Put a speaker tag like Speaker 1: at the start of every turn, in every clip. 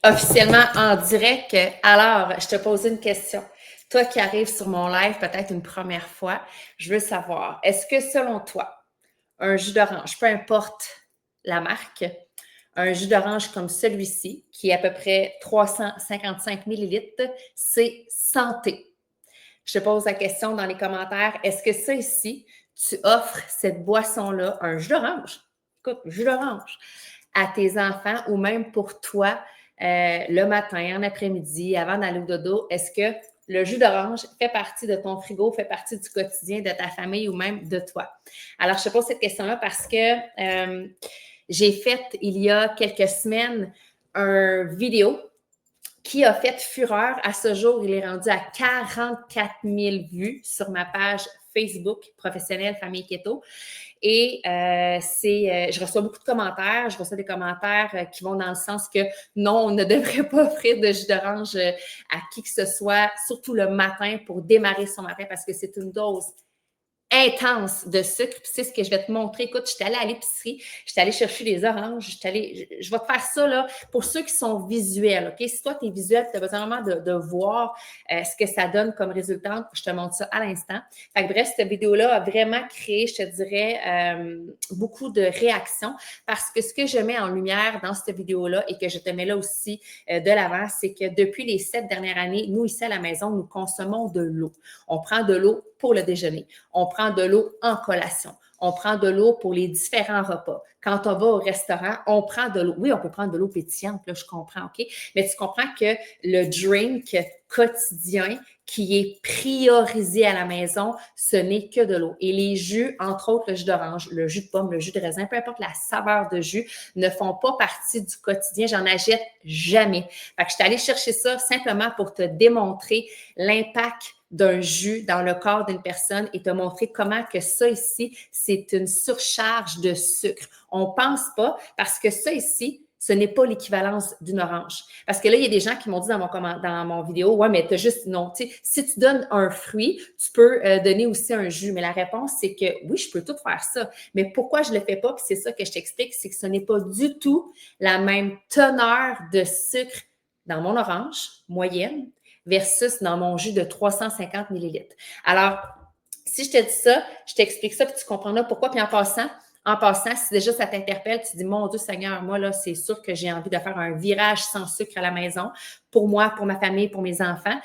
Speaker 1: Officiellement en direct. Alors, je te pose une question. Toi qui arrives sur mon live peut-être une première fois, je veux savoir, est-ce que selon toi, un jus d'orange, peu importe la marque, un jus d'orange comme celui-ci, qui est à peu près 355 millilitres, c'est santé? Je te pose la question dans les commentaires. Est-ce que ça ici, tu offres cette boisson-là, un jus d'orange, écoute, jus d'orange, à tes enfants ou même pour toi le matin, en après-midi, avant d'aller au dodo? Est-ce que le jus d'orange fait partie de ton frigo, fait partie du quotidien de ta famille ou même de toi? Alors, je te pose cette question-là parce que j'ai fait il y a quelques semaines une vidéo qui a fait fureur. À ce jour, il est rendu à 44 000 vues sur ma page Facebook professionnelle Famille Keto. Et je reçois beaucoup de commentaires. Je reçois des commentaires qui vont dans le sens que non, on ne devrait pas offrir de jus d'orange à qui que ce soit, surtout le matin pour démarrer son matin parce que c'est une dose intense de sucre. Puis c'est ce que je vais te montrer. Écoute, je suis allée à l'épicerie, je suis allée chercher des oranges, je vais te faire ça là, pour ceux qui sont visuels. OK? Si toi, tu es visuel, tu as besoin vraiment de voir ce que ça donne comme résultat, je te montre ça à l'instant. Fait que bref, cette vidéo-là a vraiment créé, je te dirais, beaucoup de réactions parce que ce que je mets en lumière dans cette vidéo-là et que je te mets là aussi de l'avant, c'est que depuis les 7 dernières années, nous, ici à la maison, nous consommons de l'eau. On prend de l'eau pour le déjeuner. On prend de l'eau en collation. On prend de l'eau pour les différents repas. Quand on va au restaurant, on prend de l'eau. Oui, on peut prendre de l'eau pétillante, là, je comprends, OK? Mais tu comprends que le drink quotidien qui est priorisé à la maison, ce n'est que de l'eau. Et les jus, entre autres le jus d'orange, le jus de pomme, le jus de raisin, peu importe la saveur de jus, ne font pas partie du quotidien. J'en achète jamais. Fait que je suis allée chercher ça simplement pour te démontrer l'impact d'un jus dans le corps d'une personne et te montrer comment que ça ici, c'est une surcharge de sucre. On pense pas parce que ça ici, ce n'est pas l'équivalence d'une orange. Parce que là, il y a des gens qui m'ont dit dans mon vidéo, ouais, mais tu as juste, non, tu sais, si tu donnes un fruit, tu peux donner aussi un jus. Mais la réponse, c'est que oui, je peux tout faire ça. Mais pourquoi je ne le fais pas? Puis c'est ça que je t'explique, c'est que ce n'est pas du tout la même teneur de sucre dans mon orange moyenne versus dans mon jus de 350 millilitres. Alors, si je te dis ça, je t'explique ça, puis tu comprendras pourquoi. Puis en passant, si déjà ça t'interpelle, tu dis, mon Dieu Seigneur, moi, là, c'est sûr que j'ai envie de faire un virage sans sucre à la maison pour moi, pour ma famille, pour mes enfants.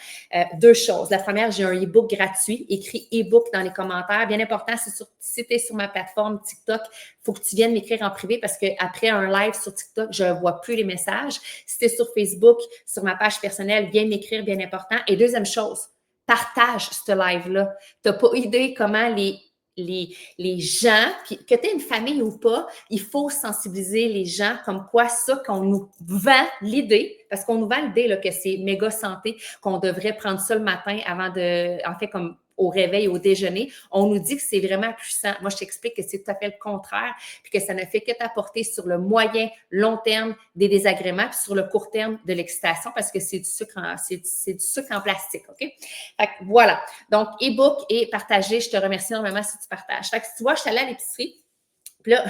Speaker 1: Deux choses. La première, j'ai un e-book gratuit, écrit e-book dans les commentaires. Bien important, si tu es sur ma plateforme TikTok, il faut que tu viennes m'écrire en privé parce qu'après un live sur TikTok, je ne vois plus les messages. Si tu es sur Facebook, sur ma page personnelle, viens m'écrire, bien important. Et deuxième chose, partage ce live-là. Tu n'as pas idée comment les gens, puis que tu aies une famille ou pas, il faut sensibiliser les gens comme quoi ça, qu'on nous vend l'idée, parce qu'on nous vend l'idée là, que c'est méga santé, qu'on devrait prendre ça le matin avant en fait, comme au réveil, au déjeuner. On nous dit que c'est vraiment puissant. Moi, je t'explique que c'est tout à fait le contraire, puis que ça ne fait que t'apporter sur le moyen, long terme des désagréments, puis sur le court terme de l'excitation, parce que c'est du sucre en plastique, OK? Fait que voilà. Donc, e-book et partager, je te remercie énormément si tu partages. Fait que tu vois, je suis allée à l'épicerie, puis là,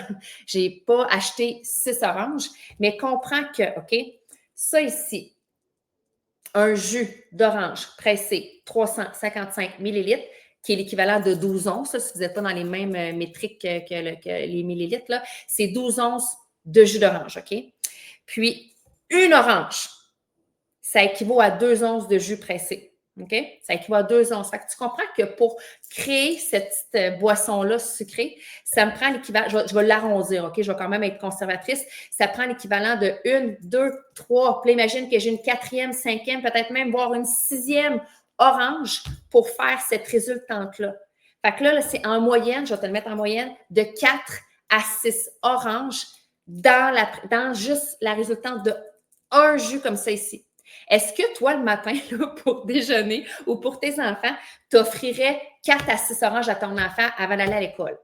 Speaker 1: j'ai pas acheté 6 oranges, mais comprends que, OK, ça ici, un jus d'orange pressé, 355 millilitres, qui est l'équivalent de 12 onces. Si vous n'êtes pas dans les mêmes métriques que les millilitres, là, c'est 12 onces de jus d'orange, OK? Puis, une orange, ça équivaut à 2 onces de jus pressé. OK? Ça équivaut à 2 onces. Fait que tu comprends que pour créer cette petite boisson-là sucrée, ça me prend l'équivalent, je vais l'arrondir, OK? Je vais quand même être conservatrice. Ça prend l'équivalent de 1, 2, 3. Puis imagine que j'ai une 4e, 5e, peut-être même voire une 6e orange pour faire cette résultante-là. Fait que là, c'est en moyenne, je vais te le mettre en moyenne, de 4 à 6 oranges dans juste la résultante de un jus comme ça ici. Est-ce que toi, le matin, là, pour déjeuner ou pour tes enfants, t'offrirais 4 à 6 oranges à ton enfant avant d'aller à l'école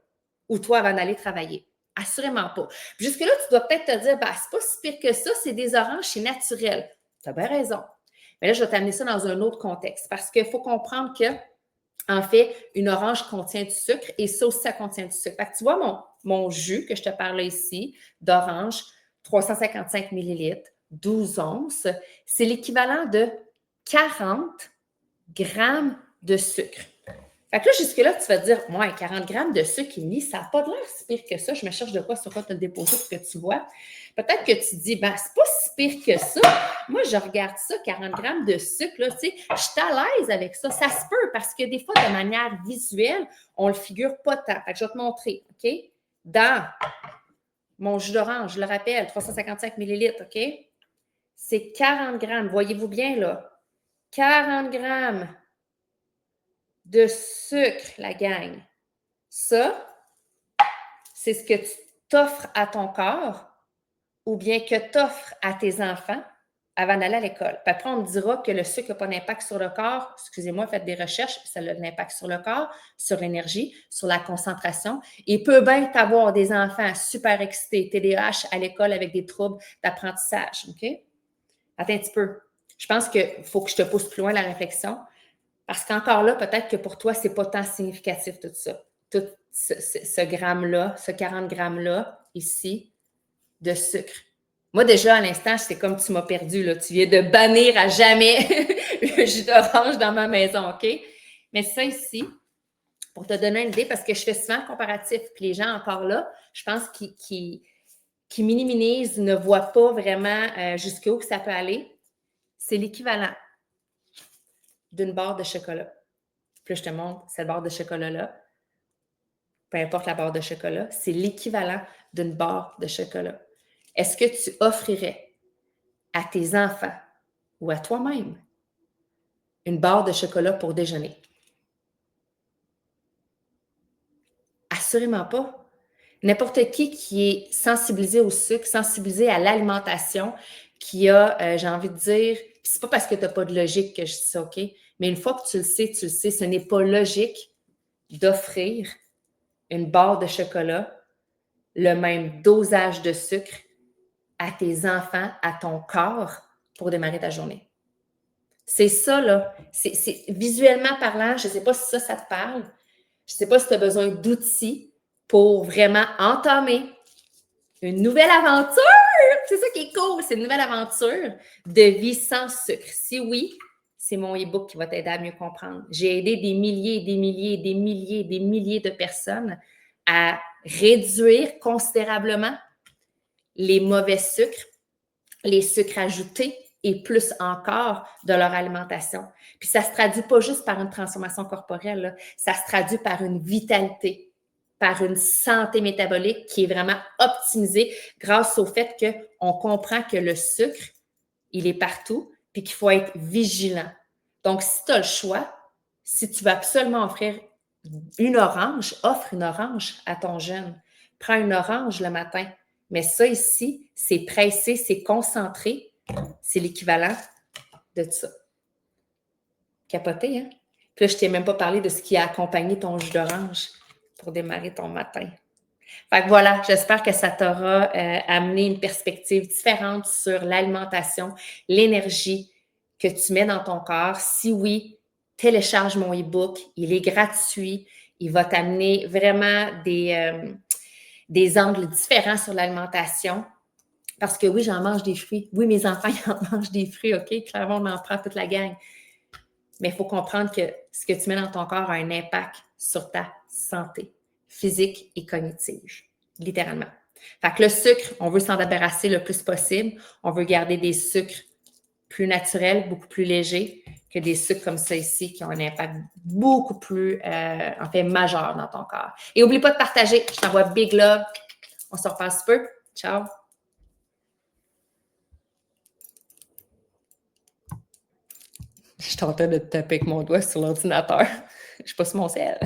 Speaker 1: ou toi avant d'aller travailler? Assurément pas. Jusque-là, tu dois peut-être te dire, c'est pas si pire que ça, c'est des oranges, c'est naturel. Tu as bien raison. Mais là, je vais t'amener ça dans un autre contexte parce qu'il faut comprendre que, en fait, une orange contient du sucre et ça aussi, ça contient du sucre. Fait que tu vois mon jus que je te parle ici, d'orange, 355 millilitres, 12 onces, c'est l'équivalent de 40 grammes de sucre. Fait que là, jusque-là, tu vas te dire, moi, 40 grammes de sucre, Émilie, ça n'a pas de l'air si pire que ça. Je me cherche de quoi sur quoi te le déposer pour que tu vois. Peut-être que tu te dis, ben, c'est pas si pire que ça. Moi, je regarde ça, 40 grammes de sucre, là, tu sais, je suis à l'aise avec ça. Ça se peut parce que des fois, de manière visuelle, on le figure pas tant. Fait que je vais te montrer, OK? Dans mon jus d'orange, je le rappelle, 355 millilitres, OK? C'est 40 grammes. Voyez-vous bien, là? 40 grammes de sucre, la gang. Ça, c'est ce que tu t'offres à ton corps ou bien que tu offres à tes enfants avant d'aller à l'école. Puis après, on me dira que le sucre n'a pas d'impact sur le corps. Excusez-moi, faites des recherches, ça a de l'impact sur le corps, sur l'énergie, sur la concentration. Il peut bien avoir des enfants super excités, TDAH à l'école avec des troubles d'apprentissage. OK? Attends un petit peu. Je pense qu'il faut que je te pousse plus loin la réflexion. Parce qu'encore là, peut-être que pour toi, ce n'est pas tant significatif tout ça. Tout ce gramme-là, ce 40 grammes-là, ici, de sucre. Moi, déjà, à l'instant, c'est comme tu m'as perdu, là. Tu viens de bannir à jamais le jus d'orange dans ma maison, OK? Mais ça ici, pour te donner une idée, parce que je fais souvent un comparatif, puis les gens encore là, je pense qu'ils minimisent, ne voient pas vraiment jusqu'où ça peut aller. C'est l'équivalent d'une barre de chocolat. Puis là, je te montre cette barre de chocolat-là. Peu importe la barre de chocolat, c'est l'équivalent d'une barre de chocolat. Est-ce que tu offrirais à tes enfants ou à toi-même une barre de chocolat pour déjeuner? Assurément pas. N'importe qui est sensibilisé au sucre, sensibilisé à l'alimentation, qui a, j'ai envie de dire, c'est pas parce que tu n'as pas de logique que je dis ça, OK? Mais une fois que tu le sais, ce n'est pas logique d'offrir une barre de chocolat, le même dosage de sucre à tes enfants, à ton corps pour démarrer ta journée. C'est ça, là. C'est visuellement parlant, je ne sais pas si ça te parle. Je ne sais pas si tu as besoin d'outils pour vraiment entamer une nouvelle aventure. C'est ça qui est cool, c'est une nouvelle aventure de vie sans sucre. Si oui, c'est mon e-book qui va t'aider à mieux comprendre. J'ai aidé des milliers, des milliers, des milliers, des milliers de personnes à réduire considérablement les mauvais sucres, les sucres ajoutés et plus encore de leur alimentation. Puis ça ne se traduit pas juste par une transformation corporelle, là. Ça se traduit par une vitalité, par une santé métabolique qui est vraiment optimisée grâce au fait qu'on comprend que le sucre, il est partout, puis qu'il faut être vigilant. Donc, si tu as le choix, si tu veux absolument offrir une orange, offre une orange à ton jeune. Prends une orange le matin. Mais ça ici, c'est pressé, c'est concentré. C'est l'équivalent de ça. Capoté, hein? Puis là, je ne t'ai même pas parlé de ce qui a accompagné ton jus d'orange pour démarrer ton matin. Fait que voilà, j'espère que ça t'aura amené une perspective différente sur l'alimentation, l'énergie que tu mets dans ton corps. Si oui, télécharge mon e-book, il est gratuit, il va t'amener vraiment des angles différents sur l'alimentation. Parce que oui, j'en mange des fruits. Oui, mes enfants, ils en mangent des fruits, OK? Clairement, on en prend toute la gang. Mais il faut comprendre que ce que tu mets dans ton corps a un impact sur ta santé physique et cognitive, littéralement. Fait que le sucre, on veut s'en débarrasser le plus possible. On veut garder des sucres plus naturels, beaucoup plus légers que des sucres comme ça ici qui ont un impact beaucoup plus, majeur dans ton corps. Et n'oublie pas de partager. Je t'envoie big love. On se repasse peu. Ciao! Je suis en train de taper avec mon doigt sur l'ordinateur. Je passe mon sel.